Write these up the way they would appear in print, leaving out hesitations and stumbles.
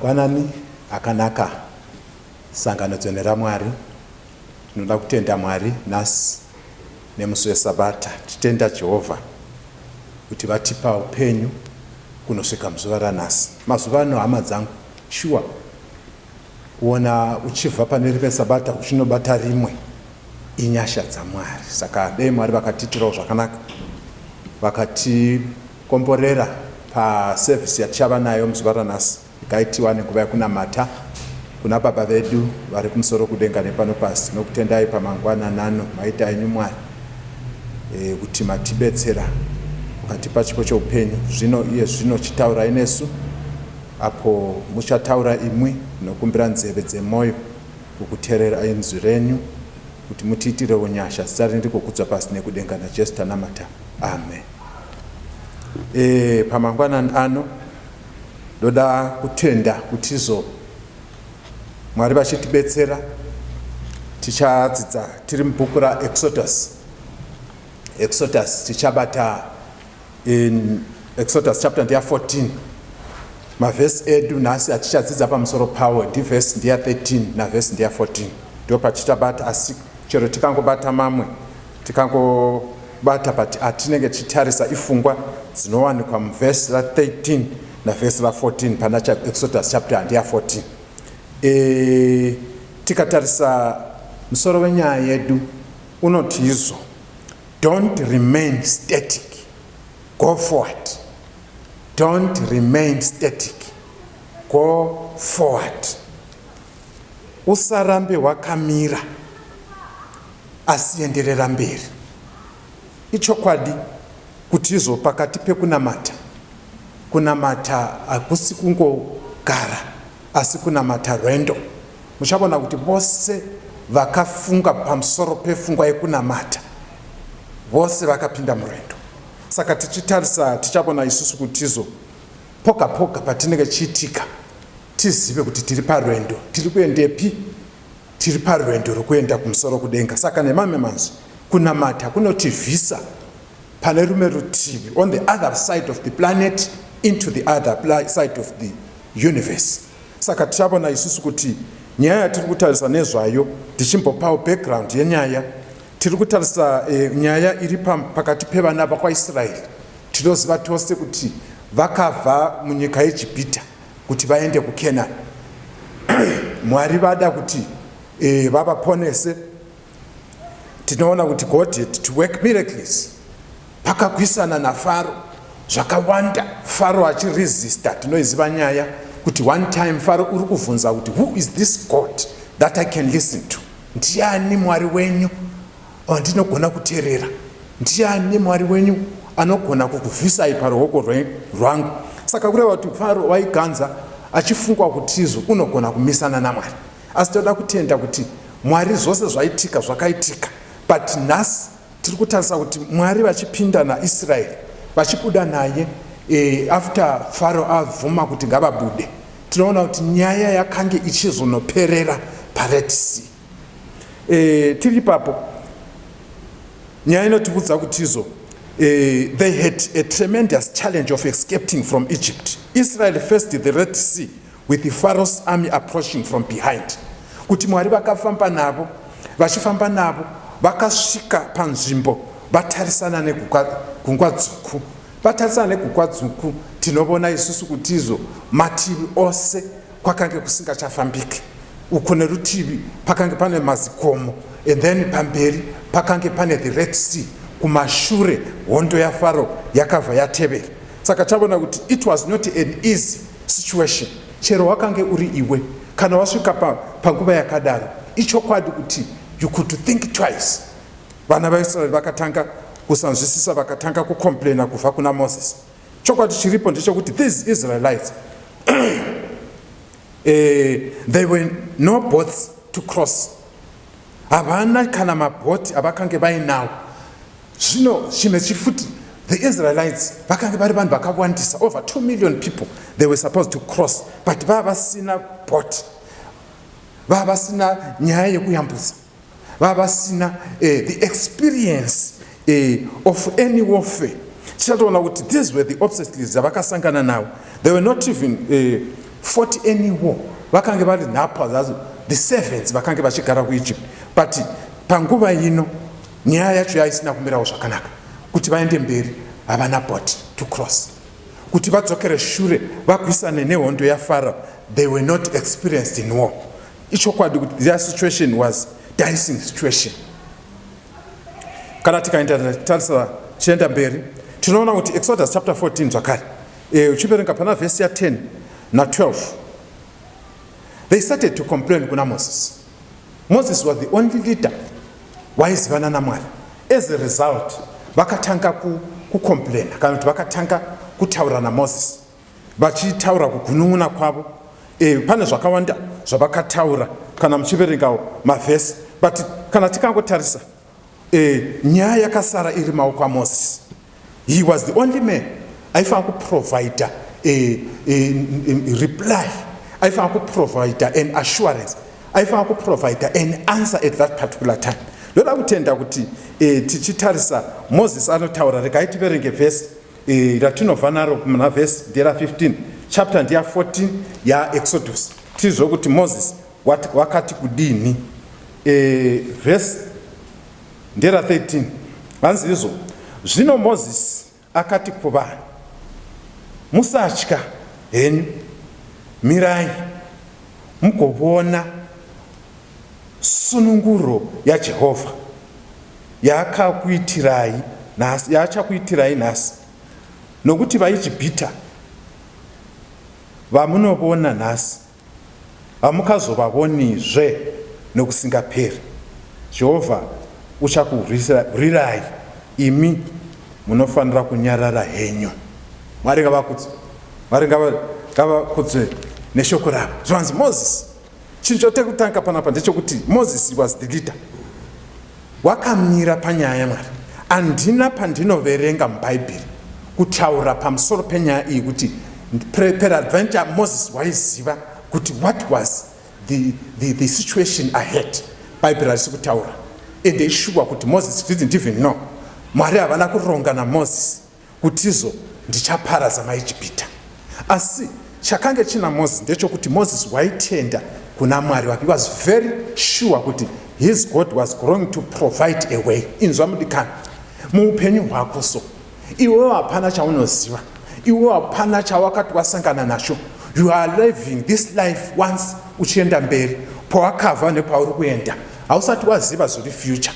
Mangwanani akanaka sangano dzone raMwari. Tinoda kutenda Mwari nhasi nemusi weSabata. Titenda Jehovha kuti vatipa upenyu kunosvika muzuva ranhasi. Mazuva ano hama dzangu shuwa kuona uchibva pane rimwe Sabata uchinobata rimwe inyasha dzaMwari. Saka dei Mwari vakatitirawo zvakanaka, vakatikomborera pasevhisi yatichava nayo muzuva ranhasi, ikaitiwa nenguva yekunamata kuna baba vedu vari kumusoro kudenga nepano pasi. Nokutendai pamangwananano maita enyu Mwari kuti matibetsera mukatipa chipo cheupenyu. Zvino iye zvino chitaurai nesu apo muchataura imwi nokumbira nzeve dzemwoyo kukuteerera inzwi renyu kuti mutiitire unyasha. Zita rino ndikokudzwa pasi nekudenga naJesu tanamata, amen. Pamangwanani ano ndoda kutenda kutizo Mwari vachitibetsera. Tichadzidza tiri mubhuku raExodus. Exodus tichabata in Exodus chapter 14. Mavhesi edu nhasi atichadzidza pamusoro pawo ndivhesi ndiya 13 navhesi ndiya 14. Ndo pachitabata, asi chero tikangobata mamwe tikangobata but atinenge tichitarisa ifungwa dzinowanikwa muvhesi ra13 navhesi ra14 pana Exodus chapter ndiya 14. Tikatarisa musoro wenyaya yedu unoti izvo: don't remain static, go forward. Don't remain static, go forward. Usarambe wakamira, asi enderera mberi. Ichokwadi kuti izvo pakati pekunamata, kunamata hakusi kungogara, asi kunamata rwendo. Muchabona kuti vose vakafunga pamusoro pefungwa yekunamata vose vakapinda murwendo. Saka tichitarisa tichabona isusu kuti izvo poka poka patinenge chiitika tizive kuti tiri parwendo. Tiri kuendepi? Tiri parwendo rwokuenda kumusoro kudenga. Saka nemamwe manzwi kunamata kunotivhisa pane rumwe rutivi, on the other side of the planet into the other side of the universe. Saka tichabona isusu kuti nyaya yatiri kutarisa nezvayo, tichimbopawo background yenyaya, tiri kutarisa nyaya iri pakati pevana vakwaIsraeri. Tinoziva tose kuti vakabva munyika yeIjipita kuti vaende kuKenani. Mwari vada kuti vavaponese. Tinoona kuti God had to work miracles. Pakakwisana naFaro zvakawanda, Faro achiresista. Tinoiziva nyaya kuti one time Faro uri kuvhunza kuti who is this God that I can listen to? Ndiani Mwari wenyu ndinogona kuteerera? Ndiani Mwari wenyu anogona kukubvisai paruoko rwangu? Saka kureva kuti Faro waiganza achifungwa kuti izvo unogona kumisana naMwari. Asi toda kutenda kuti Mwari zvose zvaitika zvakaitika, but nhasi tiri kutarisa kuti Mwari vachipinda naIsraeri, vachibuda naye after Faro avhuma kuti ngavabude. Tinoona kuti nyaya yakange ichizonoperera paRed Sea. Tiri papo nyaya inotibudza kuti izvo they had a tremendous challenge of escaping from Egypt. Israel faced the Red Sea with the Pharaoh's army approaching from behind. Kuti Mwari vakafamba navo, vachifamba navo, vakasvika panzvimbo vatarisana negungwa dzvuku. Vatarisana negungwa dzvuku, tinobona isusu kuti izvo mativi ose kwakange kusingachafambiki. Uko nerutivi pakange pane mazikomo, and then pamberi pakange pane the Red Sea. Kumashure hondo yaFaro yakabva yatevera. Saka tabona kuti it was not an easy situation. Chero wakange uri iwe, kana wasvika panguva yakadaro, ichokwadi kuti you could think twice. Vana vaIsraeri vakatanga kusanzwisisa, vakatanga kucomplaina kubva kuna Moses. Chokwadi chiripo ndechekuti these Israelites there were no boats to cross. Havana kana mabhoti avakange vainawo. Zvino chimwe chifuti, the Israelites vakange vari vanhu vakawandisa, over 2 million people they were supposed to cross, but vavasina boat, vavasina nyaya yekuyambutsa, vavasina the experience of any warfare. Tichatoona kuti these were the obstacles dzavakasangana nawo. They were not even fought any war vakange vari nhapwa zazo the servants vakange vachigara kuEgypt, but panguva ino nyaya yacho yaisina kumirawo zvakanaka kuti vaende mberi havana boat to cross, kuti vadzokere shure vagwisane nehondo yaFarao. They were not experienced in war. Ichokwadi kuti their situation was dicing situation. Kana tikaenda tarisa chienda mberi tinoona kuti Exodus chapter 14 zvakare uchiverenga pana verse ya 10 na 12, they started to complain kuna Moses. Moses was the only leader waizivana naMwari. As a result vakatanga kucomplaina kana kuti vakatanga kutaura naMoses vachitaura kugunun'una kwavo. Pane zvakawanda zvavakataura kana muchiverengawo mavhesi, but kana tikangotarisa nyaya yakasara iri maoko aMoses. He was the only man aifanira kuprovide a reply, aifanira kuprovide an assurance, aifanira kuprovide an answer at that particular time. Ndoda kutenda kuti tichitarisa Moses anotaura, regai tiverenge vhesi ratinobva naro muna vhesi ndera 15 chapter ndiya 14 yaExodus, tizwe kuti Moses wakati kudini. Vhesi ndera 13 vanzi izvo, zvino Moses akati kuvanhu, musatya henyu, mirai mugovona sununguro yaJehovha yaachakuitirai nhasi, nokuti vaIjipita vamunovona nhasi hamukazovavonizve nokusingaperi. Jehovha uchakurwirai, imi munofanira kunyarara henyu. Mwari ngavakudzwe neshoko ravo. Zvanzi Moses, chinhu chotekutanga panapa ndechekuti Moses was the leader, wakamira panyaya yaMwari. Andina pandinoverenga mubhaibheri kutaura pamusoro penyaya iyi kuti peradventure Moses waiziva kuti what was the situation ahead. Bhaibheri harisi kutaura, ende ishuwa kuti Moses didn't even know. Mwari havana kuronga naMoses kuti izo ndichaparadza maIjipita. Asi chakange china Moses ndechokuti Moses waitenda kuna Mwari wake. He was very sure kuti his God was going to provide a way. Inzwa mudikana, muupenyu hwako so iwe hapana chaunoziva, iwe hapana chawakati wasangana nacho. You are living this life once uchienda mberi pawakabva nepauri kuenda, hausati waziva zviri future.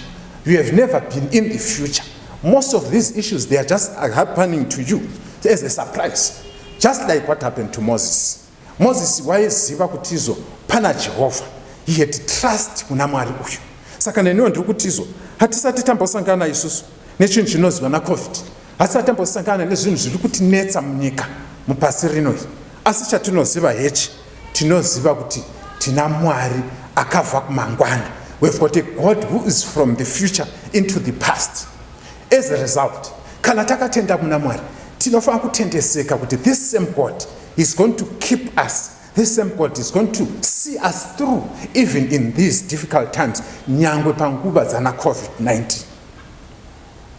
You have never been in the future. Most of these issues, they are just happening to you as a surprise, just like what happened to Moses. Moses waiziva kuti izo pana Jehovha. He had trust kuna Mwari uyu. Saka neniwo ndiri kuti izo hatisati tambosangana isusu nechinhu chinoziva naCovid, hatisati tambosangana nezvinhu zviri kutinetsa munyika mupasi rino iri. Asi chatinoziva hechi, tinoziva kuti tina Mwari akabva kumangwana. We've got a God who is from the future into the past. As a result, kana takatenda muna Mwari, tinofanira kutendeseka kuti this same God is going to keep us. This same God is going to see us through even in these difficult times, nyangwe panguva dzana COVID-19.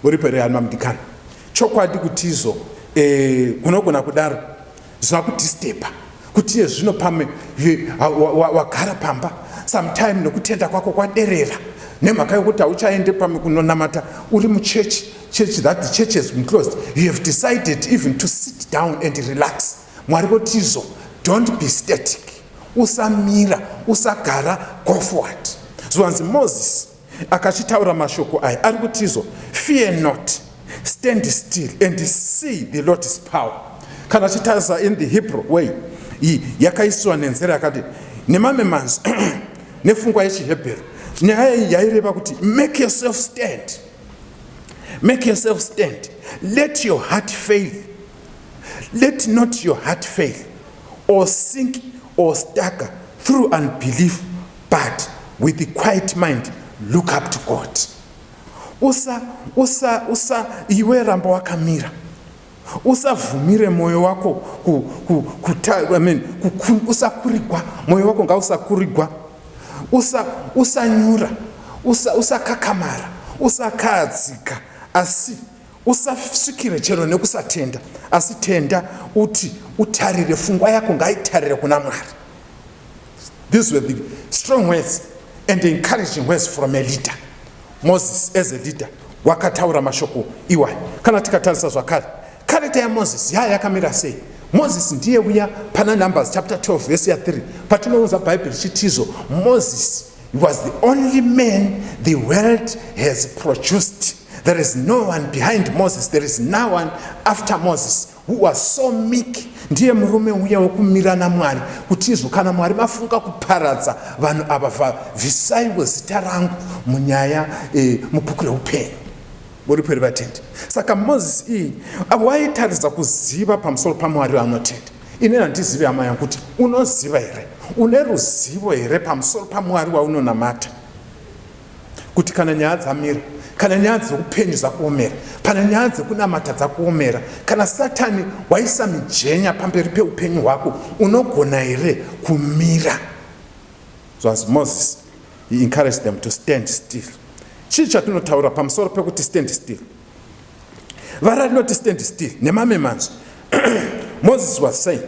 Uripere hanu mamdikana. Chokwadi kuti izo kunogona kudaro zvina kutistepa kuti iye zvino pamwe wagara pamba sometime nokutenda kwako kwaderera nemhaka yokuti hauchaende pamwe kunonamata uri muchechi, church that the church has been closed. You have decided even to sit down and relax. Mwari voti izo, don't be static. Usamira, usagara, go forward. Zvanzi Moses akachitaura mashoko aya ari kuti izo, fear not, stand still and see the Lord's power. Kana chitarisa in the Hebrew way, yakaiswa nenzera yakati nemamwe manzi nefungwa yechiHebheru nyaya iyi yaireva kuti make yourself stand, make yourself stand, let your heart fail, let not your heart fail or sink or stagger through unbelief, but with a quiet mind look up to God. Iwe ramba wakamira, usavhumire moyo wako usakurigwa, moyo wako ngausakurigwa, usanyura, usakakamara, usakadzika, asi usasvikire chero nekusatenda, asi tenda uti utarire pfungwa yako ngaitarire kuna Mwari. These were the strong words and the encouraging words from a leader. Moses as a leader wakataura mashoko iwa. Kana tikatarisa zvakare, karata yaMoses yakamira sei? Moses ndiye uya pana Numbers chapter 12 verse 3 patinouza Bible chitizo Moses was the only man the world has produced. There is no one behind Moses, there is no one after Moses who was so meek. Ndiye murume uya wokumira naMwari kutizo kana Mwari mafunga kuparadza vanhu ava visaiwe zita rangu munyaya mubhuku reupenyu. Muri vatendi. Saka Moses waitaridza kuziva pamusoro paMwari vanotenda. Ine handizivi hama yangu kuti unoziva here, une ruzivo here pamusoro paMwari waunonamata, kuti kana nyaya dzamira, kana nyaya dzeupenyu dzakuomera, pana nyaya dzekunamata dzakuomera, kana Satani waisa mijenya pamberi peupenyu hwako, unogona here kumira. So as Moses, he encouraged them to stand still. Chii chatinotaura pamusoro pekuti stand still. Varanoti stand still nemame manzi. Moses was saying,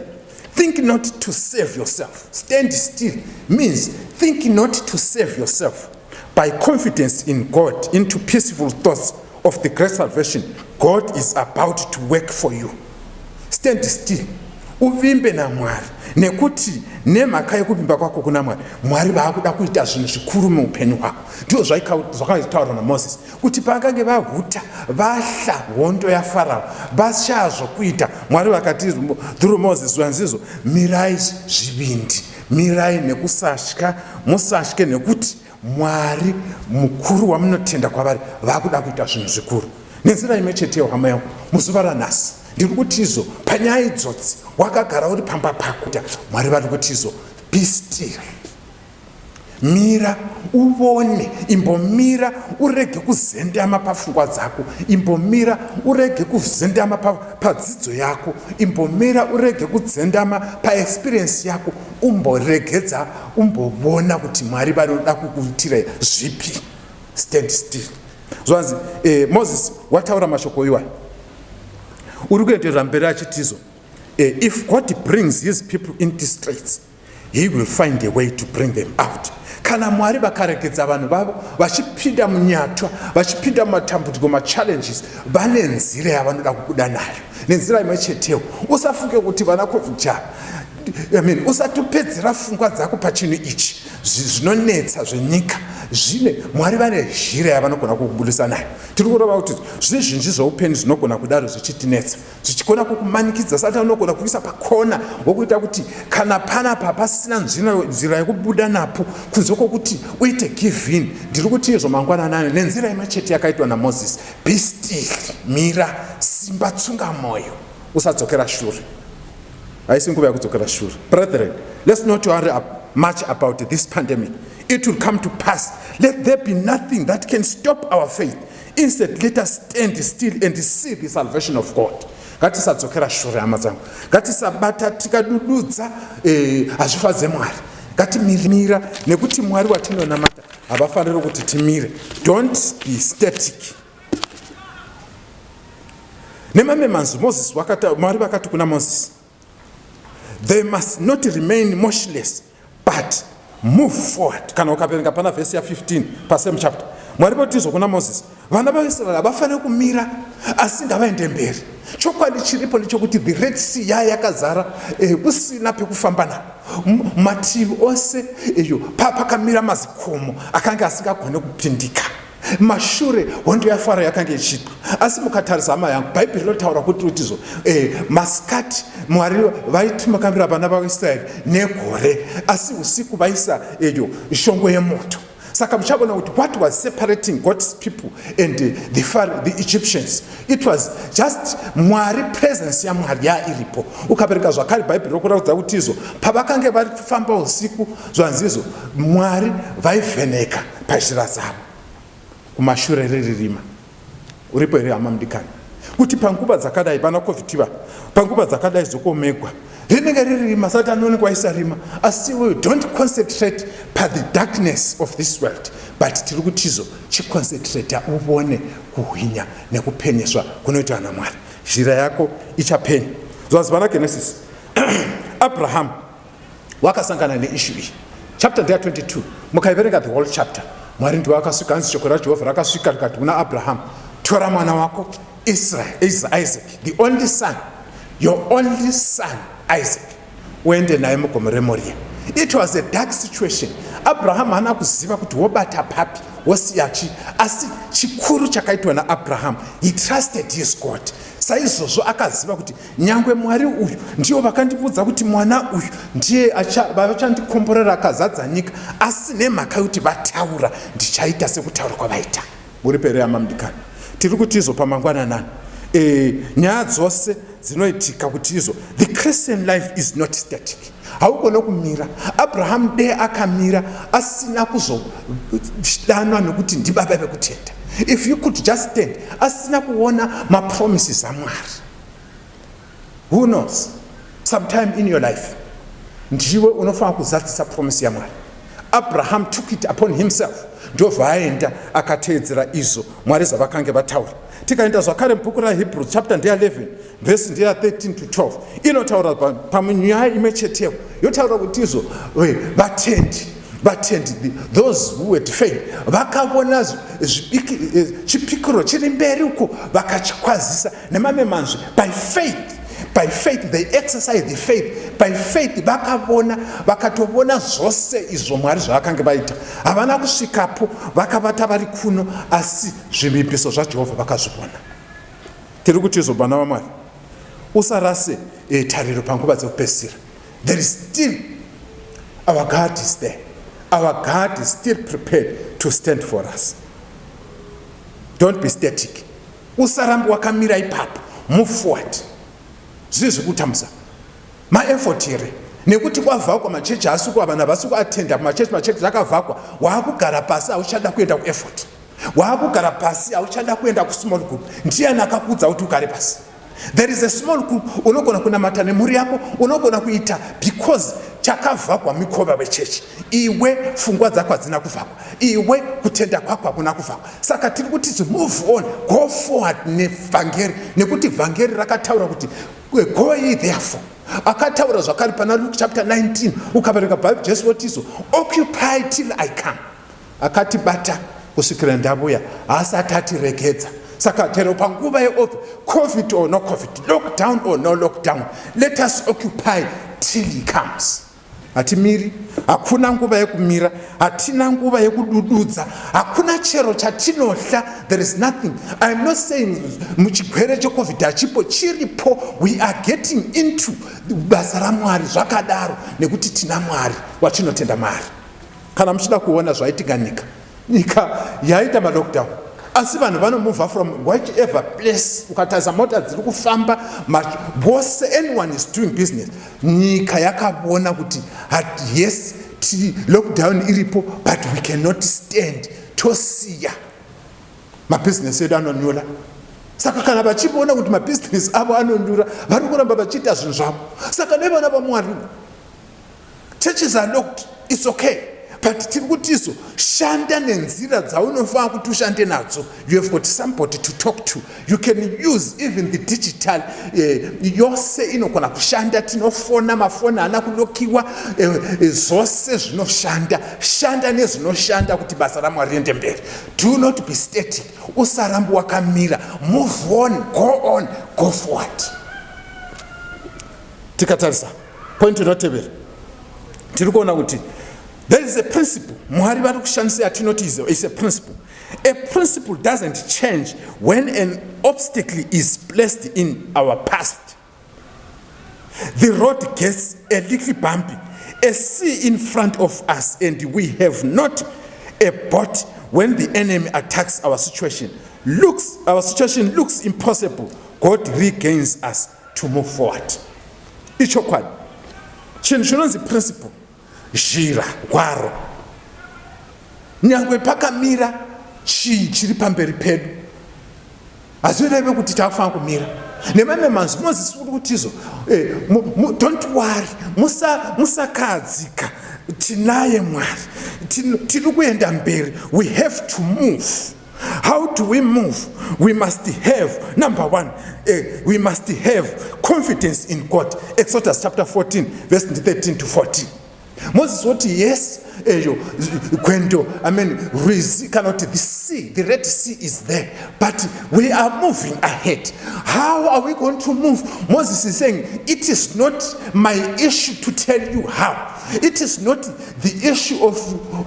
think not to save yourself. Stand still means think not to save yourself. By confidence in God, into peaceful thoughts of the great salvation God is about to work for you. Stand still. Uvimbe na Mwari. Nekuti nemhaka yekuvimba kwako kuna Mwari, Mwari vaakuda kuita zvinhu zvikuru muupenyu hwako. Ndizvo zvakaitaurwa naMoses kuti pakange vahuta vahla hondo yaFarao vashaya zvokuita, Mwari vakati through Moses zvanzizo, mirai zvivindi, mirai nekusatya, musatye nekuti Mwari mukuru wamunotenda kwavari vaakuda kuita zvinhu zvikuru. Nenzira imwe cheteyo hama yangu muzuva ranhasi ndiri kuti izo panyaya idzodzi wakagara uri pamba pako, Mwari vari kuti izo be still. Mira uone, imbomira urege kuzendama pafungwa dzako, imbomira urege kuzendama padzidzo yako, imbomira urege kuzendama paexperience yako, umboregedza umbobona kuti Mwari vanoda kukuitira zvipi. Stand still. Zvanzi Moses wataura mashoko iwayo. Uri kuenderera mberi achitizo, if God brings his people into straits, he will find a way to bring them out. Kana Mwari vakaregedza vanhu vavo vachipinda munyatwa, vachipinda mumatambudziko, machallenges, vane nzira yavanoda kubuda nayo. Nenzira imwe cheteyo. Usafunge kuti vana kovhucha, usatopedzera pfungwa dzako pachinhu ichi zvinonetsa zvenyika. Zvine Mwari vane zhira yavanogona kukubudisa nayo. Tiri kurova kuti zvizhinji zveupenyu zvinogona kudaro zvichitinetsa, zvichigona kukumanikidza. Satani unogona kuisa pakona wokuita kuti kana panapa pasina nzira yekubuda napo kunze kwokuti uite give in. Ndiri kuti izvo mangwanani nenzira imwe chete yakaitwa naMoses, be still, mira, simba, tsunga moyo, usadzokera shure. Haisi nguva yakudzokera shure. Brethren, let's not worry much about this pandemic. It will come to pass. Let there be nothing that can stop our faith. Instead, let us stand still and see the salvation of God. Ngatisadzokera shure hama dzangu. Ngatisabata tikadududza hazvifadze Mwari. Ngatimirira nekuti Mwari watinonamata havafaniri kuti timire. Don't be static. Nemamwe manzi Moses Mwari vakati kuna Moses, they must not remain motionless but move forward. Kana ukaperenga pana verse ya 15 pa same chapter, Mwari vatizo kuna Moses, vana vaIsraeri havafaniri kumira asi ngavaende mberi. Chokwadi chiripo ndechokuti the Red Sea yakazara kusina pekufamba napo, mativi ose pakamira mazikomo akanga asingagone kupindika. Mashure hondo yaFarao yakanga ichitwa. Asi mukatarisa hama yangu, Bhaibheri rinotaura kuti rutizo masikati Mwari vaituma kamira vana vaIsraeri negore, asi usiku vaisa shongwe yemoto. Saka muchabona kuti what was separating God's people and the Egyptians, it was just Mwari, presence ya Mwari iripo. Ukapereka zvakare Bhaibheri rokuratidza kuti izo pavakange vari kufamba usiku zvanzizo Mwari vaivheneka pazhira dzavo. Kumashure reririma uripo here hama mudikani, kuti panguva dzakadai vana COVID, panguva dzakadai dzokuomegwa, rinenge riri rima sati anoonekwa isa rima asi we don't concentrate pa the darkness of this world but tiri kutizo chiconcentrate uvone kuhwinya nekupenyeswa kunoitwa naMwari zhira yako ichapenya zvazivana Genesis Abraham wakasangana neissue iyi chapter 22 mukaiverenga the whole chapter Mwari ndiye akasvika anzi shoko raJehovha rakasvika rikati kuna Abraham tora mwana wako Isaac the only son your only son Isaac uende naye mugomo reMoria. It was a dark situation. Abraham hana kuziva kuti wobata papi wosiyachi asi chikuru chakaitwa naAbraham he trusted his God. Saizvozvo akaziva kuti nyangwe Mwari uyu ndiyo vakandibudza kuti mwana uyu ndiye vachandikomborera akazadza nyika asi nemhaka kuti vataura ndichaita sekutaura kwavaita. Muri pere amamdikani tiri kuti izo pamangwananani nyaya dzose dzinoitika kuti izo the Christian life is not static. Haugona kumira. Abraham de akamira asina kuzodanwa nokuti ndibaba vekutenda. If you could just stand asina kuona ma promises aMwari. Who knows, sometime in your life ndiwe unofana kuzadzisa promise yaMwari. Abraham took it upon himself ndovhaenda akateedzera izvo Mwari zvavakange vataura. Tikaenda zvakare mubhuku raHebrews chapter 11 verse 13 to 12 inotaura panyaya imwe cheteyo yotaura kuti izvo vatendi those who had faith vakavona chipikiro chiri mberi uko vakachikwazisa nemamwe manzwi by faith they exercise the faith by faith vakatovona zvose izvo Mwari zvavakange vaita havana kusvikapo vakavata vari kuno asi zvivimbiso zvaJehovha vakazvibona. Tiri kuti izvo vana vaMwari usarase tariro panguva dzekupedzisira. There is still our God is there. Our God is still prepared to stand for us. Don't be static. Usarambe wakamira ipapo. Move forward. Zvizi kutamza maeffort here nekuti kwavhakwa machechi asukwa vanhu vasuku attenda machechi akavhakwa waakugara pasi auchada kuenda kueffort waakugara pasi auchada kuenda kusmall group ndiani akakudza kuti ugare pasi. There is a small group unogona kunamata nemhuri yako unogona kuita because chakavhakwa mikova wechechi iwe pfungwa dzako hadzina kuvhakwa iwe kutenda kwako hakuna kuvhakwa saka tiri kuti move on go forward nevhangeri nekuti vhangeri rakataura kuti go ye therefore. Akataura zvakare pana Luke chapter 19 ukaverenga Bible Jesu votizo occupy till I come akatibata kusvikira ndabuya haasati atiregedza. Saka chero panguva yeope covid or no covid lockdown or no lockdown let us occupy till he comes. Hatimiri, hakuna nguva yekumira, hatina nguva yekudududza, hakuna chero chatinohla. There is nothing. I am not saying muchigwere checovid hachipo chiripo. We are getting into basa raMwari zvakadaro nekuti tina Mwari watinotenda mari. Kana muchida kuona zvaitika nyika yaita malockdown asi vanhu vanomove from whichever place ukataza mota dziri kufamba vose anyone is doing business. Nyika yakavona kuti yes lockdown iripo but we cannot stand tosiya mabusiness edu anonyura. Saka kana vachiona kuti mabusiness avo anonyura vari kuramba vachiita zvinhu zvavo. Saka nevana vaMwari churches are locked, it's okay. But tiri kuti izo shanda nenzira dzaunofana kuti ushande nadzo. You have got somebody to talk to. You can use even the digital yose inogona kushanda. Tinofona mafona ana kulokiwa zvose zvinoshanda. Shanda nezvinoshanda kuti basa raMwari riende mberi. Do not be static. Usarambe wakamira. Move on, go forward. Tikatarisa point inotevera tiri kuona kuti there is a principle. Mwari vari kushandisa yatinotizo is a principle. A principle doesn't change when an obstacle is placed in our past. The road gets a little bumpy, a sea in front of us, and we have not a boat when the enemy attacks our situation. Our situation looks impossible. God regains us to move forward. Ichokwadi. Chinhu chinonzi principle. Zhira gwaro nyangwe pakamira chii chiri pamberi pedu hazvireve kuti takufanira kumira. nemamwe manzwi Moses uri kutizo don't worry musakadzika tinaye Mwari tiri kuenda mberi. We have to move. How do we move? We must have, number one, we must have confidence in God. Exodus chapter 14 verse 13 to 14. Moses what yes, Gwendo, cannot the sea, the Red Sea is there, but we are moving ahead. How are we going to move? Moses is saying, it is not my issue to tell you how. It is not the issue of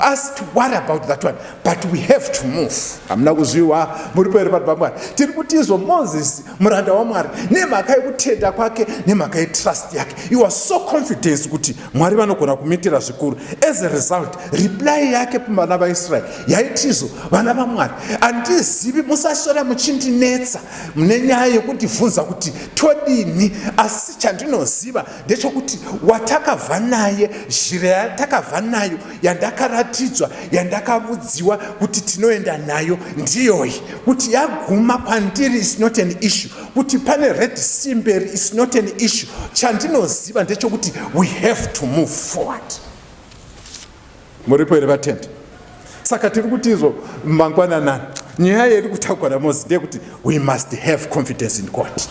us to worry about that one, but we have to move. Amna kuziwa muripo baba tiri kutizwa Moses muranda wa Mwari nemhaka yekutenda kwake nemhaka yetrust yake. He was so confident kuti Mwari vanogona kumitira zvikuru. As a result, reply yake pavana vaIsraeri yaitizo vana vaMwari handizivi musaswera muchindinetsa mune nyaya yekundibvunza kuti todini, asi chandinoziva ndechekuti watakabva naye, zhira yatakabva nayo, yandakaratidzwa, yandakavudziwa kuti tinoenda nayo ndiyoyi, kuti yaguma kwandiri is not an issue, kuti pane Red Sea mberi is not an issue. Chandinoziva ndechekuti we have to move forward. Muripo ere vatende. Saka tiri kutizvo mangwananani nyaya yeri kutaurwa naMozisi ndeyekuti we must have confidence in God.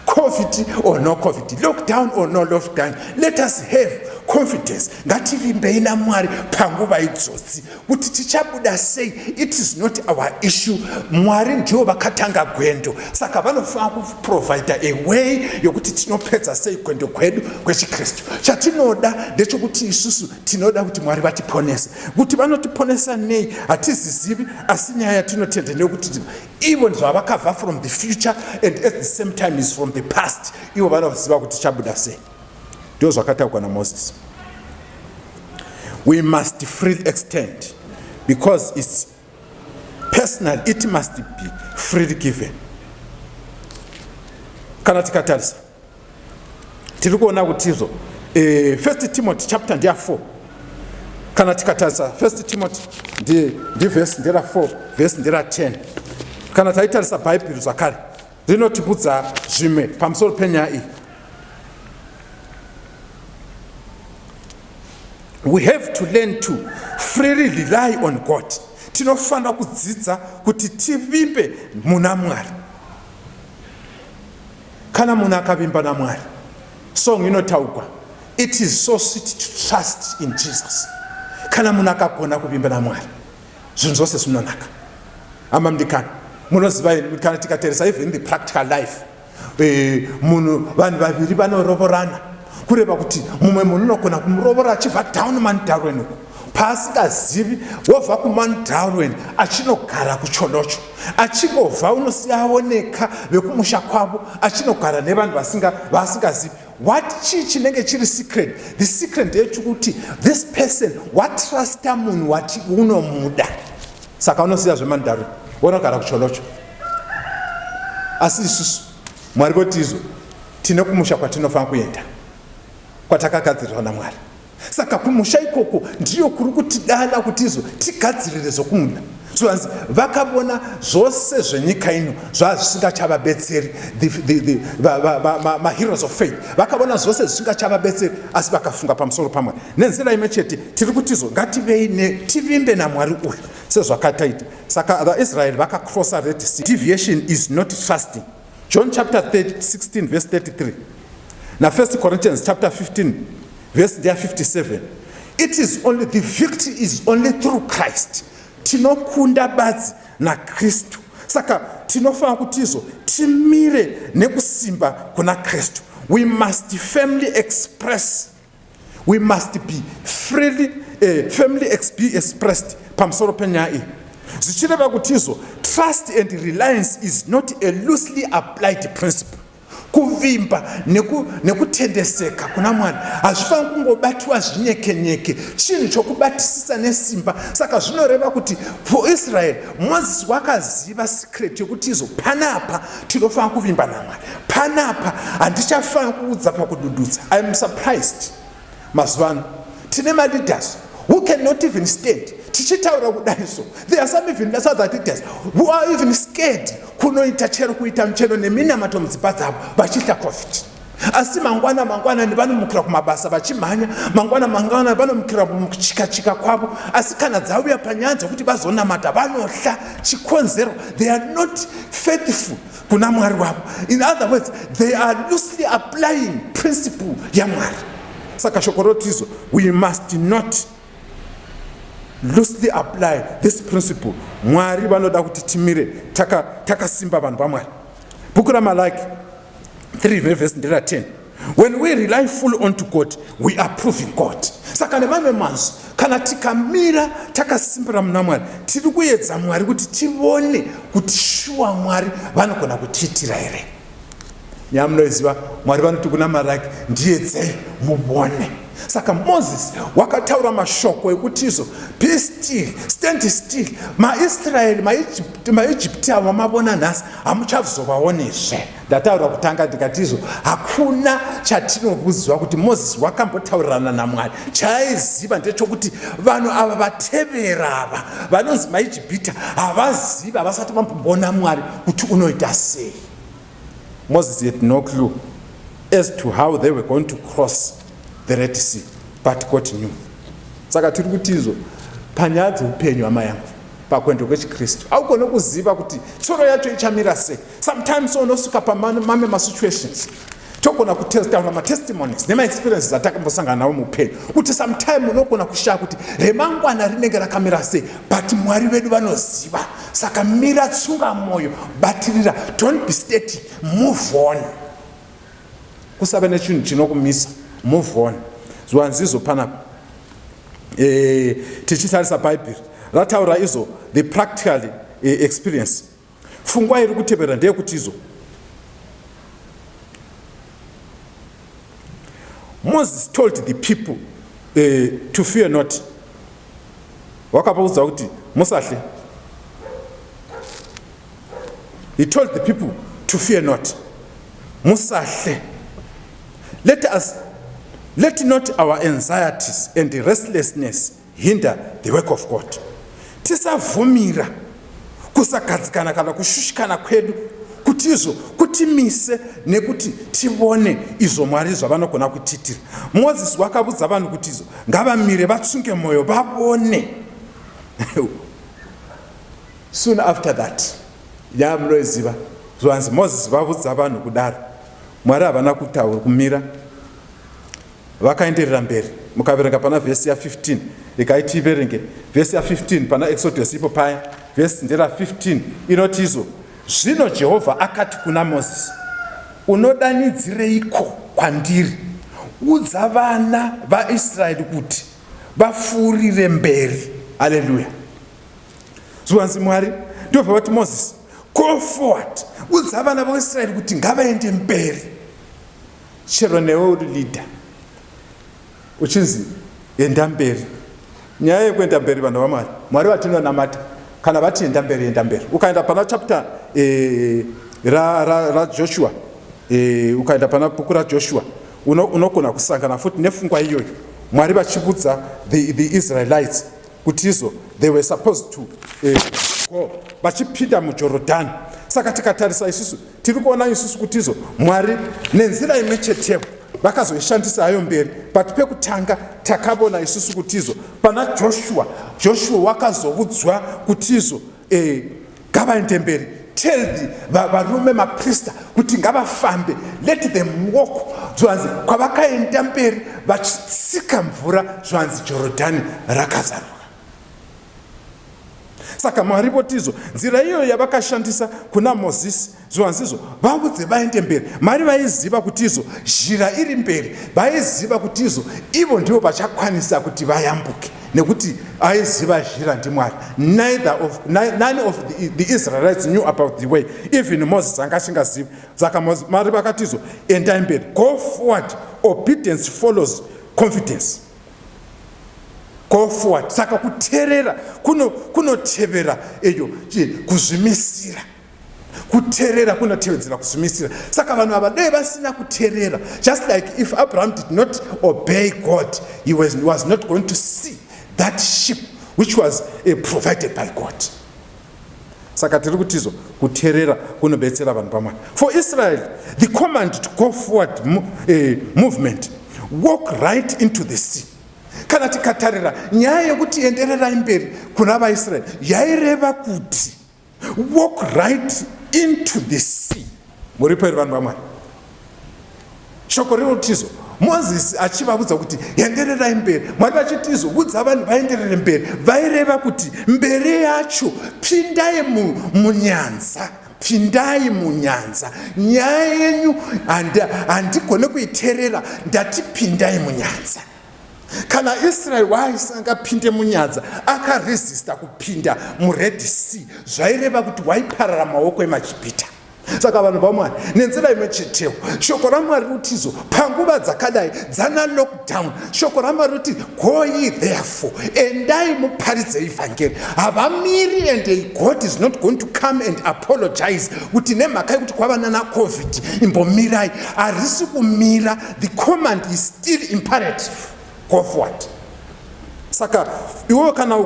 COVID or no COVID, lockdown or no lockdown, let us have confidence. Ngativimbei naMwari panguva idzodzi kuti tichabuda sei. It is not our issue. Mwari ndiwo vakatanga gwendo, saka vanofanira kuprovide a way yokuti tinopedza sei gwendo kwedu kwechikristu. Chatinoda ndechekuti isusu tinoda kuti Mwari vatiponese. Kuti vanotiponesa nei hatizizivi, asi nyaya yatinotenda ndeyekuti ivo zvavakabva from the future and at the same time is from the past. Ivo vanoziva kuti tichabuda sei. Ndio zvakataurwa naMoses. We must freely extend because it's personal, it must be freely given. Kana tikatarisa tiri kuona kutizo 1 Timothy chapter 4. Kana tikatarisa 1 Timothy ndi verse 4 verse 10. Kana taitarisa Bible zvakare rinotibudza zvimwe pamusoro penyaya iyi. We have to learn to freely rely on God. Tinofanira kudzidza kuti tivimbe muna Mwari. Kana munhu akavimba naMwari, song inotaurwa, it is so sweet to trust in Jesus. Kana munhu akagona kuvimba naMwari, zvinhu zvose zvinonaka. Amamdikana munoziva kana tikatarisa even in the practical life, munhu vanhu vaviri vanorovorana, kureva kuti mumwe munhu unogona kumurovora achibva down Mandarwen uko paasingazivi, wobva kuMandarwen achinogara kuchonocho, achingobva unosiya aoneka vekumusha kwavo achinogara nevanhu vasingazivi. What chinenge chiri secret? The secret ndeyekuti this person watrusta munhu wati unomuda, saka unosiya zveMandarwen unogara kuchonocho. Asi isusu Mwari votizo tine kumusha kwatinofanira kuenda, kwatakagadzirirwa naMwari. Saka kumusha ikoko ndiyo kuri kutidana kutizo tigadzirire zvokumunda. Zvanzi vakabona zvose zvenyika ino zvazvisingachavabetseri, heroes of faith vakabona zvose zvisingachavabetseri, asi vakafunga pamusoro paMwari. Nenzira imwe chete tiri kutizo tivimbe naMwari uyu sezvakataita. Saka vaIsraeri vakacrossa Red Sea. Deviation is not trusting. John chapter 16 verse 33. Now 1 Corinthians chapter 15 verse 57. It is only, the victory is only through Christ. Tinokunda badzi na Kristu. Saka tinofanira kutizo timire nekusimba kuna Kristu. We must firmly express, we must be freely firmly be expressed pamusoro penyaya iyi. Zvichireva kutizo trust and reliance is not a loosely applied principle. Kuvimba nekutendeseka kuna Mwari hazvifaniri kungobatiwa zvinyekenyeke, chinhu chokubatisisa nesimba. Saka zvinoreva kuti for Israel Moses wakaziva secret yokuti izo panapa tinofanira kuvimba naMwari, panapa handichafanira kuudza pakudududza. I am surprised mazuvano tine leaders who cannot even stand. tichitaura kudaiso, there are some even South Africans who are even scared kunoita chero kuita mchero neminamato mudzimba dzavo vachiita COVID. Asi mangwana ni vanomukira kumabasa vachimhanya, mangwana vanomukira mukuchika kwavo, asi kana dzauya panyanza kuti vazonamata vanohla chikonzero. They are not faithful kuna Mwari wavo. In other words, they are loosely applying principle ya Mwari. Saka shoko rotizo, we must not loosely apply this principle. Mwari vanoda kuti timire takasimba vanhu vaMwari. Bhuku raMalaki 3 verse 10. When we rely full onto God, we are proving God. Saka nemamwe manzo kana tikamira takasimbira muna Mwari, tiri kuedza Mwari kuti tivone kuti shuwa Mwari vanogona kutiitira here. Nyamunoziva Mwari vanoti kuna Maraki, ndiedzei mubone. Saka Moses wakataura mashoko ekutizo, be still, stand still. MaIsrael, MaEgypt ava mavona nhasi hamuchazovaonezve. Ndataura kutanga ndikatizo, hakuna chatinokuziva kuti Moses wakambotaurirana naMwari. Chaaiziva ndechokuti vanhu ava vatevera ava vanonzi MaEgypt havaziva, havasati vambobona Mwari kuti unoita sei. Moses had no clue as to how they were going to cross the Red Sea, but God knew. Saka tiri kutizo panyaya dzeupenyu hama yangu pakwendo kwechikristu haugone kuziva kuti tsoro yacho ichamira sei. Sometimes unosvika pamame masituations togona kutaura matestimonies nemaexperiences atakambosangana nawo muupenyu kuti sometime unogona kushaya kuti remangwana rinenge rakamira sei, but Mwari vedu vanoziva. Saka mira, tsunga moyo, batirira, don't be steady, move on. Kusave nechinhu chinokumisa, move on. Zvanzizo panapa tichitarisa Bible rataura izvo the practical experience. Pfungwa iri kutevera ndeyekuti izvo Moses told the people to fear not. Wakapaudza kuti musahle. He told the people to fear not. Musahle. Let not our anxieties and restlessness hinder the work of God. Tisavumira kusagadzikana kana kushushikana kwedu kuti izvo kutimise nekuti tivone izvo Mwari zvavanogona kutiitira. Moses wakabudza vanhu kuti izvo ngavamire vatsunge moyo vavone. Soon after that, yamunoziva zvanzi Moses vabudza vanhu kudaro, Mwari havana kutaura kumira, vakaenderera mberi. Mukaverenga pana vhesi ya15, ikaiti iverenge vhesi ya15 pana Exodus ipo paya, vhesi ndera 15 inoti izvo, zvino Jehovha akati kuna Moses, unodanidzireiko kwandiri? Udza vana vaIsraeri kuti vapfuurire mberi. Haleluya. Zvanzi Mwari ndobva vati Moses, go forward, udza vana vaIsraeri kuti ngavaende mberi. Chero newe uri leader uchinzi enda mberi. Nyaya yekuenda mberi vanhu vaMwari, Mwari vatinonamata kana vati enda mberi, enda mberi. Ukaenda pana chapter ra Joshua, ukaenda pana bhuku raJoshua unogona kusangana futi nepfungwa iyoyo. Mwari vachibudza the Israelites kuti izvo they were supposed to go vachipinda muJorodhani. Saka tikatarisa isusu tiri kuona isusu kuti izvo Mwari nenzira imwe cheteyo vakazoishandisa hayo mberi, but pekutanga takabona isusu kuti izvo pana Joshua wakazoudzwa kuti izvo ngavaende mberi. Tell the varume maprista kuti ngavafambe, let them walk. Zvanzi kwavakaenda mberi vachitsika mvura, zvanzi Jorodhani rakazaruka. Saka Mwari votizo nzira iyo yavakashandisa kuna Moses zvanzizo vaudze vaende mberi. Mwari vaiziva kuti izvo zhira iri mberi, vaiziva kuti izvo ivo ndivo vachakwanisa kuti vayambuke nekuti aiziva zhira ndiMwari. None of the Israelites knew about the way, even Moses angashingazivi. Saka Mwari vakatizo endai mberi, go forward, obedience follows confidence. Go forward. Saka kuterera kunotevera eyo kuzvimisira. Kuterera kunotevedzera kuzvimisira. Saka vanhu ava dai vasina kuterera, just like if Abraham did not obey God, he was not going to see that ship which was provided by God. Saka tiri kutizo kuteerera kunobetsera vanhu pamwana. For Israel, the command to go forward movement, walk right into the sea. Kana tikatarira nyaya yekuti endererai mberi kuna vaIsraeri yaireva kuti walk right into the sea. Muri peri vanhu vamwari. Shoko rinotizvo Moses achivabudza kuti endererai mberi. Mwari vachitizo udza vanhu vaenderere mberi. Vaireva kuti mberi yacho pindai munyanza. Pindai munyanza. Nyaya yenyu handigone kuiteerera, ndati pindai munyanza. Kana Israel waisanga pinde munyanza akaresista kupinda muRed Sea, zvaireva kuti waiparara maoko emaJupita. Saka vanhu vamwari nenzira imwe chetewo shoko raMwari rutizo panguva dzakadai dzana lockdown, shoko raMwari ruti go ye therefore, endai muparidze evangeli. Havamiri, and God is not going to come and apologize kuti nemhaka yekuti kwavana naCovid imbomirai. Harisi kumira. The command is still imperative. Go forward. Saka iwe kana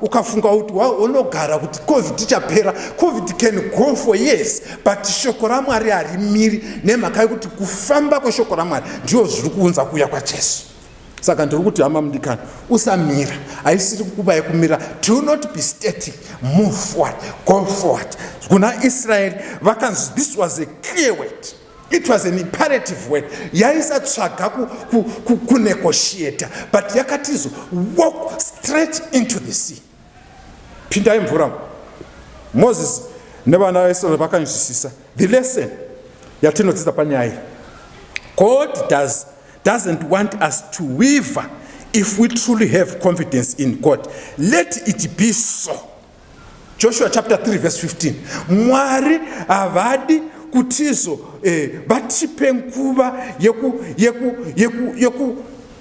ukafunga kuti unogara kuti COVID ichapera, COVID can go for years, but shoko raMwari harimiri nemhaka yekuti kufamba kweshoko raMwari ndio zviri kuunza kuuya kwaJesu. Saka ndiri kuti hama mudikani, usamira. Haisiri nguva yekumira. Do not be static. Move forward. Go forward. Kuna Israel vakanzi this was a clear word. It was an imperative word. Yaisatsvaga kunegotiate, but yakatizo walk straight into the sea. Pindai mvura. Moses nevana vaIsraeri vakanzwisisa the lesson yatinodzidza panyaya. God doesn't want us to waver if we truly have confidence in God. Let it be so. Joshua chapter 3 verse 15. Mwari avadi kutizo vatipe nguva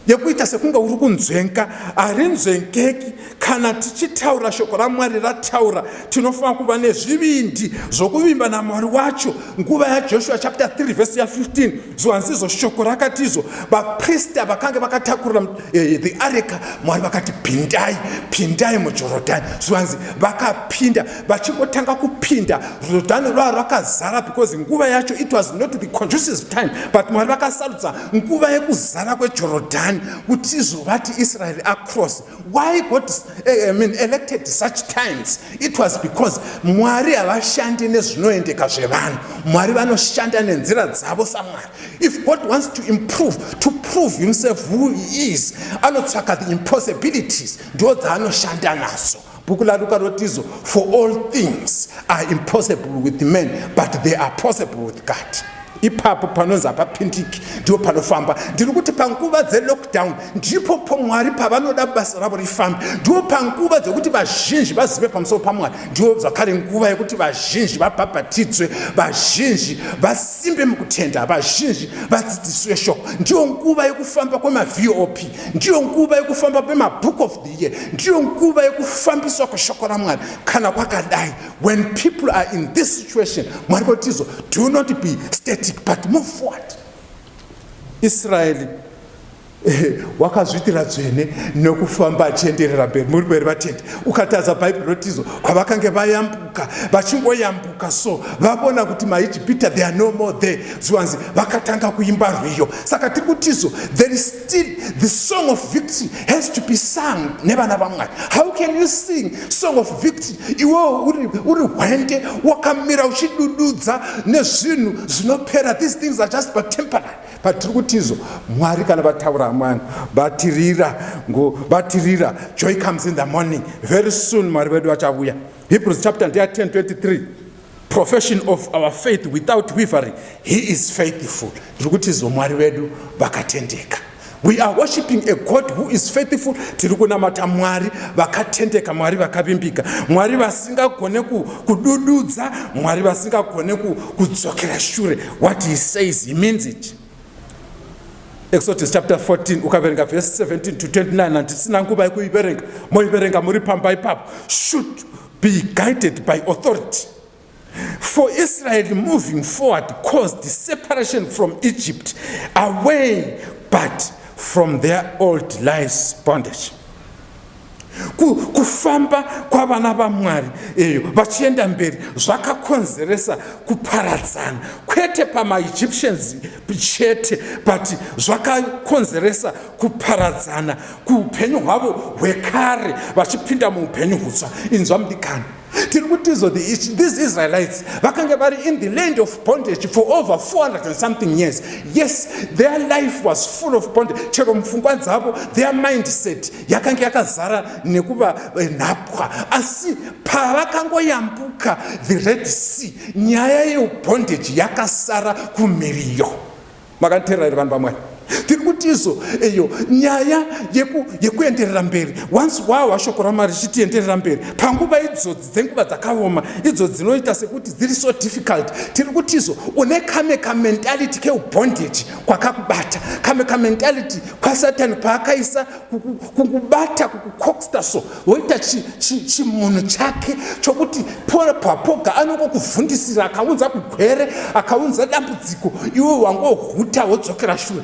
yekuita sekunga uri kunzvenga, harinzvengeki. Kana tichitaura shoko raMwari rataura, tinofanira kuva nezvivindi zvokuvimba naMwari wacho. Nguva yaJoshua chapter 3 verse 15 zvanzizo shoko rakatizo vaprista vakanga vakatakura the areka, Mwari vakati pindai muJorodhani. Zvanzi vakapinda, vachingotanga kupinda Jorodhani rwava rakazara, because nguva yacho it was not the conducive time, but Mwari vakasarudza nguva yekuzara kweJorodhani kuti izovati Israel across. Why God elected such times? It was because Mwari havashandi nezvinoendeka zvevanhu. Mwari vanoshanda nenzira dzavo saMwari. If God wants to prove himself who he is, anotsvaka the impossibilities, ndo dzaanoshanda nazo. Bhuku laLuka rotizo, for all things are impossible with men, but they are possible with God. Ipapo panonzi hapapindiki, ndio panofamba. Ndiri kuti panguva dzelockdown ndipo Mwari pavanoda basa ravo rifambe. Ndio panguva dzekuti vazhinji vazive pamusoro paMwari. Ndio zvakare nguva yekuti vazhinji vabhabhatidzwe, vazhinji vasimbe mukutenda, vazhinji vadzidziswe shoko. Ndio nguva yekufamba kwemaVOP, ndio nguva yekufamba kwemaBook of the Year, ndio nguva yekufambiswa kweshoko raMwari. Kana kwakadai, when people are in this situation, Mwari votizo, do not be static, but move forward. Israel wakazvitira dzvene nokufamba achienderera mberi. Muri mberi vatende ukataza bhaibheri rotizo kwavakange vayambuka, vachingoyambuka so vabona kuti maIjipita they are no more there. Zvanzi vakatanga kuimba rwiyo. Saka tiri kutizo there is still the song of victory has to be sung nevana vaMwari. How can you sing song of victory iwo uri hwende wakamira uchidududza nezvinhu zvinopera? These things are just but temporary. But tiri kutizo Mwari kana vataura mwana batirira, joy comes in the morning. Very soon Mwari vedu vachauya. Hebrews chapter 10:23, profession of our faith without wavering, he is faithful. Tiri kutizo Mwari vedu vakatendeka. We are worshiping a God who is faithful. Tiri kunamata Mwari vakatendeka, Mwari vakavimbika, Mwari vasingagone kudududza, Mwari vasingagone kudzokera shure. What he says, he means it. Exodus chapter 14 ukaverenga verse 17 to 29, and tisina nguva yekuiverenga, moiverenga muri pamba ipapo, should be guided by authority. For Israel moving forward caused the separation from Egypt away, but from their old lies bondage. kufamba kwavana vaMwari vachienda mberi zvakakonzeresa kuparadzana, kwete pamaEgyptians chete, but zvakakonzeresa kuparadzana kuupenyu hwavo hwekare vachipinda muupenyu hutsva. Inzwa mudikani, tiri kutizo these Israelites vakanga vari in the land of bondage for over 400 and something years. Yes, their life was full of bondage. Chero mupfungwa dzavo, their mindset yakanga yakazara nekuva nhapwa, asi pavakangoyambuka the Red Sea, nyaya yeubondage yakasara kumhiriyo. Makanteerera here vanhu vamwari, tiri kuti izo nyaya yekuenderera mberi, once shoko raMwari richitienderera mberi panguva idzodzi dzenguva dzakaoma, idzo dzinoita sekuti dziri so difficult, tiri kuti izo une kame kamentality keubondage kwakakubata, kame kamentality kwaSatani paakaisa kukubata, kukucoxta, so woita chimunhu chake chokuti papoga anongokuvhundisira, akaunza kugwere, akaunza dambudziko, iwe wangohuta wodzokera shure.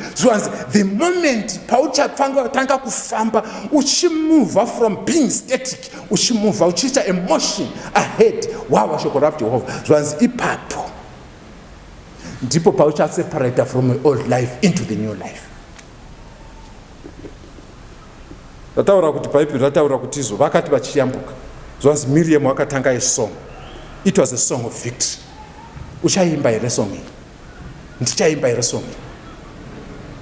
The moment pauchatanga kufamba uchimova from being static, uchimova uchiita emotion ahead, shoko raJehovha zvanzi ipapo ndipo pauchaseparata from an old life into the new life. Rataura kuti Bhaibheri rataura kuti izvo vakati vachiyambuka, zvanzi Miriam akatanga a song. It was a song of victory. Uchaimba here song iyi? Ndichaimba here song iyi?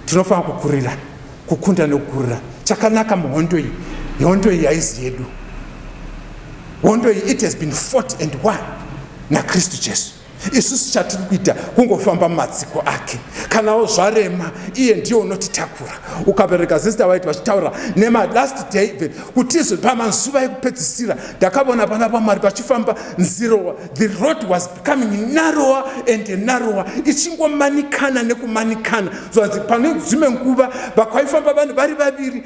Tinofanira kukurira, kukunda nekukurira. Chakanaka muhondo iyi, hondo iyi haizi yedu. Hondo iyi, it has been fought and won naKristu Jesu. Isusu chatiri kuita kungofamba matsiko ake. Kanawo zvarema, iye ndiye unotitakura. Ukabereka sister White vachitaura nema last David kuti izvo pamazuva ekupedzisira ndakabona vana vaMwari vachifamba nzira, the road was becoming narrower and narrower, ichingomanikana nekumanikana. Zvanzi pane dzimwe nguva vakaifamba vanhu vari vaviri,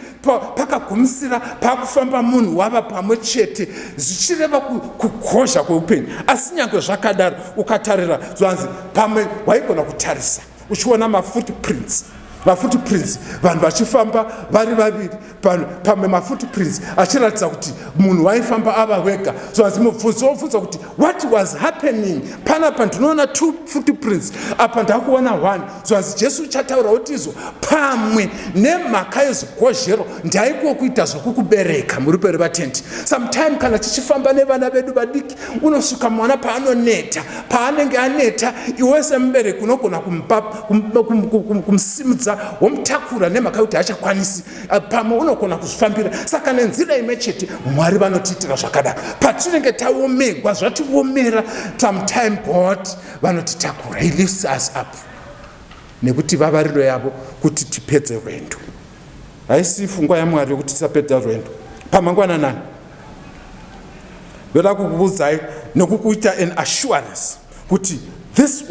pakagumisira pakufamba munhu wava pamwe chete, zvichireva kukosha kweupenyu. Asi nyange zvakadaro ukatarira, zvanzi pamwe waigona kutarisa uchiona mafootprints, vanhu vachifamba vari vaviri, pamwe mafootprints achiratidza kuti munhu waifamba ava wega. Zvanzi mubvunzo wobvunza kuti what was happening? Panapa ndinoona 2 footprints, apa ndakuona 1. Zvanzi Jesu chataura kuti izvo pamwe nemhaka yezigozhero ndaiko kuita zvokukubereka murupere vatendi. Sometime kana tichifamba nevana vedu vadiki, unosvika mwana paanoneta, paanenge aneta, iwe semubereki unogona kumsimudza womutakura nemhaka yokuti haachakwanisi, pamwe unogona kuzvifambira. Saka nenzira imwe chete Mwari vanotiitira zvakadaro. Patinenge taomegwa, zvatiomera, sometime God vanotitakura, he lifts us up, nekuti vavariro yavo kuti tipedze rwendo. Haisi pfungwa yaMwari yokuti tisapedza rwendo. Pamangwananani ndoda kukuudzai nokukuita an assurance kuti this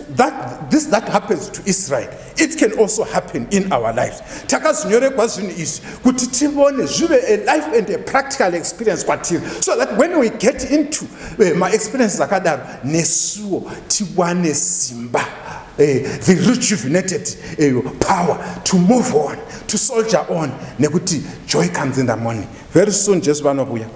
that happens to Israel, it can also happen in our lives. Takazvinyoregwa zvinhu izvi kuti tivone zvive a life and a practical experience kwatiri, so that when we get into my experiences akadaro, nesuo tiwane simba, the rejuvenated power to move on, to soldier on, nekuti joy comes in the morning. Very soon Jesu vanobuya,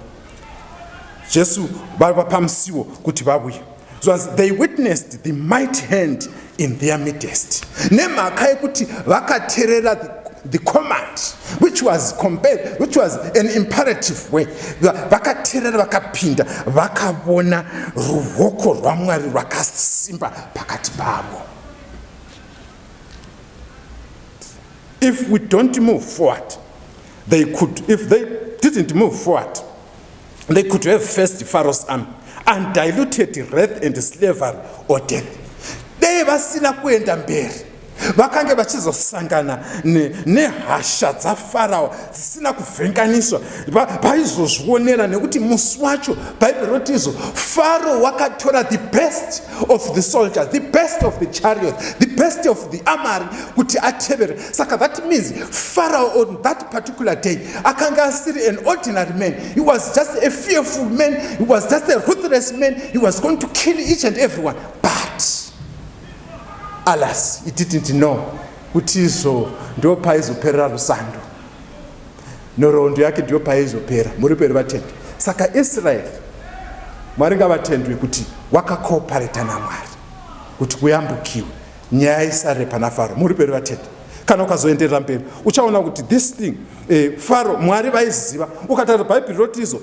Jesu vava pamusiwo kuti vabuye. So as they witnessed the mighty hand in their midst, nemhaka yekuti vakateerera the command which was compared, which was an imperative way, vakateerera vakapinda, vakavona ruoko rwaMwari rwakasimba pakati pavo. If we don't move forward, they could, if they didn't move forward, they could have faced Pharaoh's army and diluted wrath and slavery or death. Dei vasina kuenda mberi, vakange vachizosangana nehasha dzaFarao dzisina kuvhenganiswa. Vaizozvionera nekuti musi wacho Bhaibheri roti izvo, Pharaoh wakatora the best of the soldiers, the best of the chariots, the best of the armory kuti atevere. Saka that means Pharaoh on that particular day akanga asiri an ordinary man. He was just a fearful man, he was just a ruthless man, he was going to kill each and everyone. But alas, he didn't know kuti izvo ndo paizoperera rusando. nhoroondo yake ndiyo paizopera. Muri peri vatendi? Saka Israeri Mwari ngavatendwe kuti wakakoopareta naMwari kuti kuyambukiwe nyaya isare pana Faro. Muri peri vatendi? Kana ukazoenderera mberi uchaona kuti this thing Faro Mwari vaiziva. Ukatarira Bhaibheri roti izvo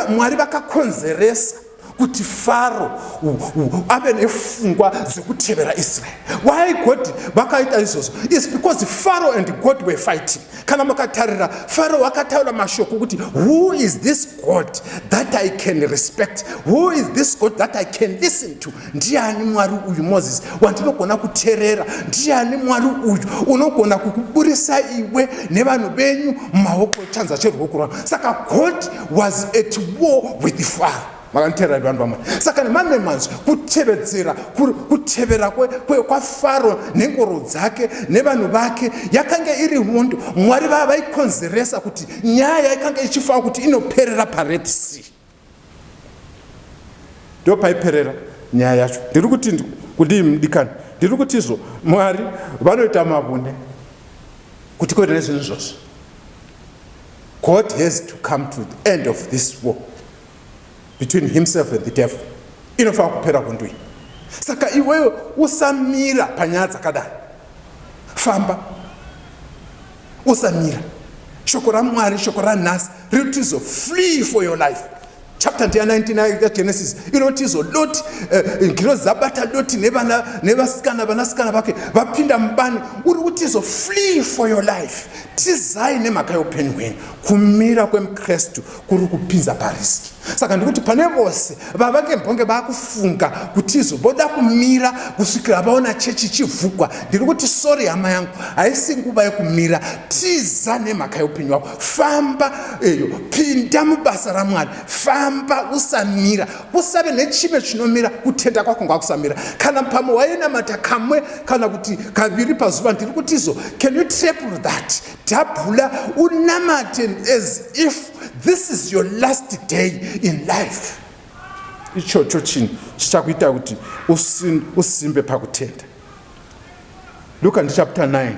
Mwari vakakonzeresa kuti Faro ave nepfungwa dzekutevera Israel. Why God vakaita izvozvo? Is because Pharaoh and God were fighting. Kana mukatarira Pharaoh wakataura mashoko kuti who is this God that I can respect? Who is this God that I can listen to? Ndiani Mwari uyu Moses wandinogona kuteerera? Ndiani Mwari uyu unogona kukuburisa iwe nevanhu venyu mumaoko chanza cheruoko rwangu? Saka God was at war with the Pharaoh. Makantera vanhu vamwe. Saka nemamwe manzwi kutevera kwaFaro nengoro dzake nevanhu vake yakanga iri hondo. Mwari vaikonzeresa kuti nyaya yakanga ichifanira kuti inoperera paRed Sea. Ndo paiperera nyaya yacho. Ndiri kuti kudii mudikani? Ndiri kuti izvo Mwari vanoita mavune kuti kwete nezvinhu izvozvo. God has to come to the end of this war between himself and the devil. Inofanira kupera hondo iyi. Saka iwewe usamira panyaya dzakadai. Famba. Usamira. Shoko raMwari, shoko ranhasi rinotizo flee for your life. Chapter 19 ya Genesis inotizo Loti ngiro zabata Loti nevasikana vanasikana vake vapinda mubani. Uri kutizo flee for your life. Tizai nemhaka youpenyu hwenyu. Kumira kwemuKristu kuri kupinza pariski. Saka ndikuti pane vose vavake mbonge vakufunga kuti izoboda kumira kusvikira vaona chechi chivhugwa. Ndiri kuti sorry hama yangu, haisi nguva yekumira. Tiza nemhaka youpenyu hwako. Famba pinda mubasa raMwari. Famba usamira. Usave nechimwe chinomira kutenda kwako ngakusamira. Kana pamwe wainamata kamwe kana kuti kaviri pazuva, ndiri kuti izo can you triple that? Dabhula unamate as if this is your last day in life. Ichocho chinhu chichakuita kuti usimbe pakutenda. Look at chapter 9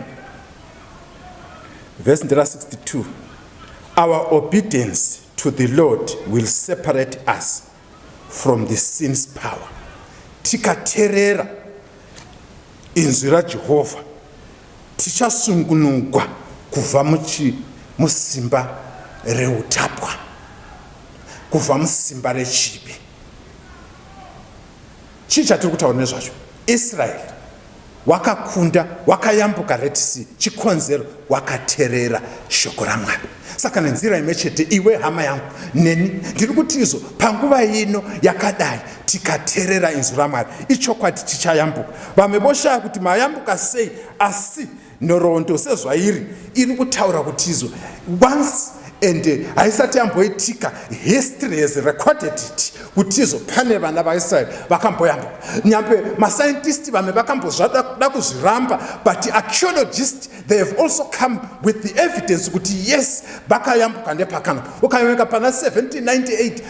verse 62. Our obedience to the Lord will separate us from the sin's power. Tikaterera inzwi raJehovha tichasungunugwa kubva musimba reutapwa, kubva musimba rechivi. Chii chatiri kutaura nezvacho? Israeri wakakunda, wakayambuka Red Sea. Chikonzero wakateerera shoko raMwari. Saka nenzira imwe chete iwe hama yangu neni ndiri kuti izvo panguva ino yakadai tikateerera inzwi raMwari ichokwadi tichayambuka. Vamwe voshaya kuti mayambuka sei, asi nhoroondo sezvairi iri kutaura kuti izvo once and haisati yamboitika. History has recorded it kuti izvo pane vana vaIsraeri vakamboyambuka. Nyambe mascientists vamwe vakambozvada kuzviramba, but archaeologists they have also come with the evidence kuti yes vakayambuka nepakana. Ukaenda pana 1798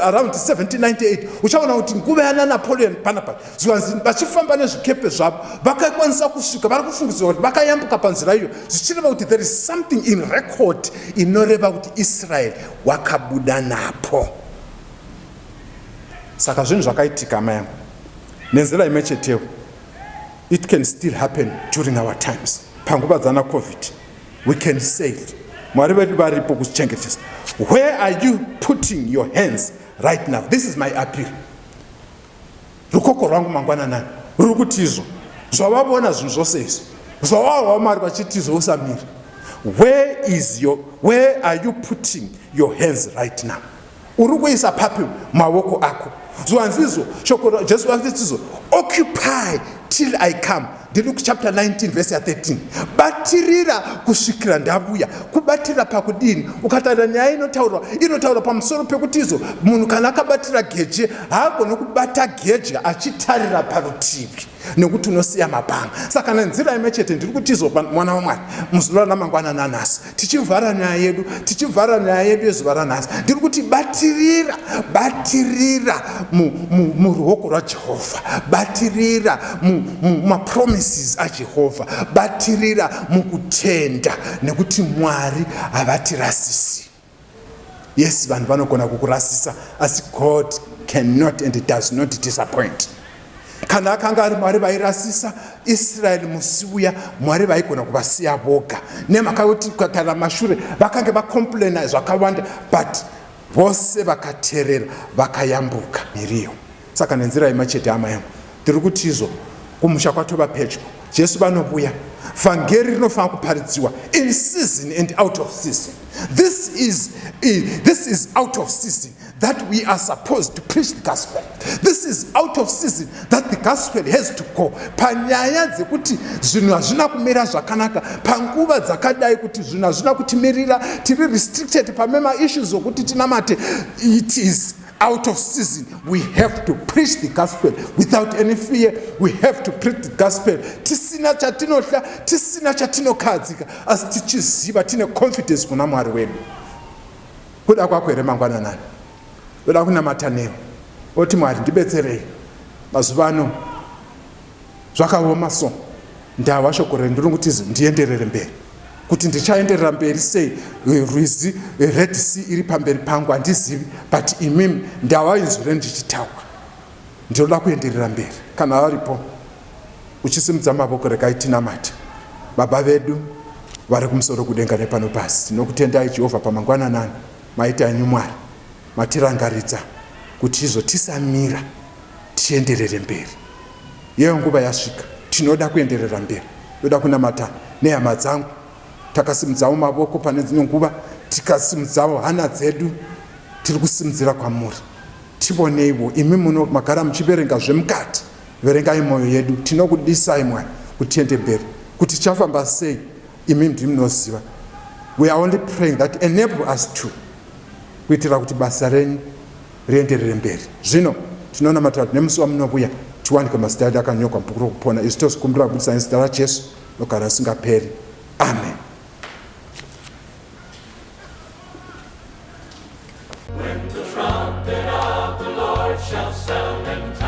around 1798 uchaona kuti nguva yana Napoleon panapa zvanzi vachifamba nezvikepe zvavo vakakwanisa kusvika. Vari kufungidzira kuti vakayambuka panzira iyo, zvichireva kuti there is something in record inoreva kuti Israel wakabuda napo. Saka zvinhu zvakaitika hama yangu nenzira imwe cheteyo. It can still happen during our times. Panguva dzana COVID we can say it. Mwari vedu varipo kuchengetesa. Where are you putting your hands right now? This is my appeal. Rukoko rwangu mangwananani ruri kuti izvo zvavavona zvinhu zvose izvi zvavawa Mwari vachiti izvo usamira. Where are you putting your hands right now? Uri kuisa papi maoko ako? Zvanzi izvo shoko Jesu vakati izvo occupy till I come. Luke chapter 19 verse 13. Batirira kusvikira ndabuya. Kubatira pakudini. Ukatarira nyaya inotaura pamusoro pekuti izvo munhu kana akabatira geje haagoni kubata geje achitarira parutivi nekuti unosiya mabhanga. Saka nenzira imwe chete ndiri kuti izvo mwana waMwari muzuva ramangwana nanhasi tichivhara nyaya yedu yezuva ranhasi ndiri kuti batirira muruoko rwaJehovha, batirira mumapromises aJehovha, batirira mukutenda, nekuti Mwari havatirasisi. Yes, vanhu vanogona kukurasisa, asi God cannot and does not disappoint. Kana akanga ari Mwari vairasisa Israeli musi uya, Mwari vaigona kuvasiya voga. Nemhaka yokuti kana mashure vakange vacomplaina zvakawanda, but vose vakateerera vakayambuka miriyo. Saka nenzira imachete hama yangu, tiri kutizvo kumusha kwatova pedyo, Jesu vanobuya, vhangeri rinofanira kuparidziwa in season and out of season. This is out of season that we are supposed to preach the gospel. This is out of season that the gospel has to go. Panyaya dzekuti zvinhu hazvina kumira zvakanaka, panguva dzakadai kuti zvinhu hazvina kutimirira, tiri restricted pamema issues okuti tinamate, it is out of season. We have to preach the gospel without any fear. We have to preach the gospel tisina chatinohla, tisina chatinokadzika, asi tichiziva tine confidence kuna Mwari wedu. Kuda kwako here mangwananani, uda kunamata newe, oti Mwari ndibetserei, mazuva ano zvakaoma so, ndava shoko renyu ndiri kutizi ndienderere mberi. Kuti ndichaenderera mberi sei, rwizi Red Sea iri pamberi pangu handizivi, but imimi ndava inzwi renyu ndichitaura, ndinoda kuenderera mberi. Kana varipo uchisimudza mavoko, regai tinamate. Baba vedu vari kumusoro kudenga nepano pasi, tinokutendai Jehovha pamangwananani, maita enyu Mwari, matirangaridza kuti izvo tisamira, tienderere mberi. Yeyo nguva yasvika, tinoda kuenderera mberi. Ndoda kunamata nehama dzangu, takasimudzawo mavoko pane dzimwe nguva, tikasimudzawo hana dzedu, tiri kusimudzira kwamuri. Tivoneiwo imi magara muchiverenga zvemukati, verengai mwoyo yedu. Tinokudisai Mwari kuti tiende mberi, kuti tichafamba sei imi ndimi munoziva. We are only praying that enable us to, kuitira kuti basa renyu rienderere mberi. Zvino tinonamata kuti nemusi wamunobuya tiwanike mazita edu akanyokwa mubhuku rokupona. Izvi tozvikumbira kubudisa nezita raJesu nogara usingaperi. Amen. When the trumpet of the Lord shall sound, and